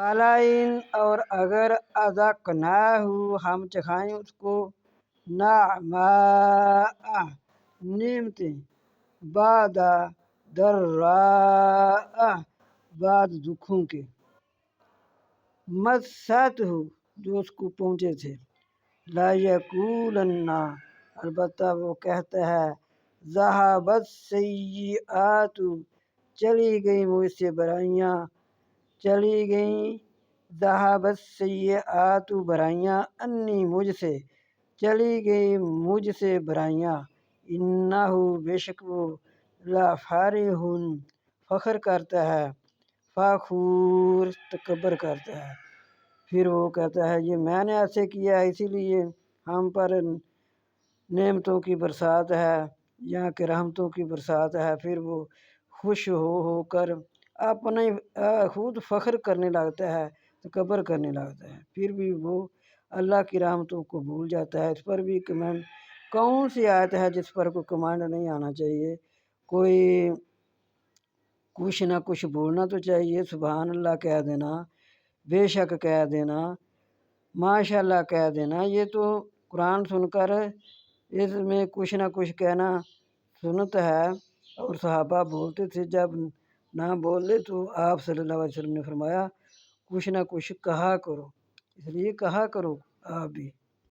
वालाइन और अगर अज़क़नाहु हम चखाएं उसको नअमा नेमतें बादा दर्रा बाद दुखों के मस्सतहु जो उसको पहुँचे थे ला यकूलन्ना अलबत्ता वो कहता है ज़हाबत सय्यिआतु चली गई मुझसे बुराइयाँ चली गई ज़हाबत सय्यिआतु बुराइयाँ अन्नी मुझसे चली गई मुझसे बुराइयाँ इन्नहु बेशक वो ला फारिहुन फ़ख्र करता है फ़ाखूर तकब्बर करता है। फिर वो कहता है ये मैंने ऐसे किया इसीलिए हम पर नेमतों की बरसात है यहाँ के रहमतों की बरसात है। फिर वो खुश होकर अपने खुद फ़ख्र करने लगता है तकब्बर करने लगता है। फिर भी वो अल्लाह की रहमतों को भूल जाता है। इस पर भी कमेंट कौन सी आयत है जिस पर कोई कमांड नहीं आना चाहिए, कोई कुछ ना कुछ बोलना तो चाहिए। सुभान अल्लाह कह देना, बेशक कह देना, माशाअल्लाह कह देना, ये तो कुरान सुनकर इसमें कुछ ना कुछ कहना सुन्नत है। और सहाबा बोलते थे, जब ना बोले तो आप सल्लल्लाहु अलैहि वसल्लम ने फरमाया कुछ ना कुछ कहा करो, इसलिए कहा करो आप भी।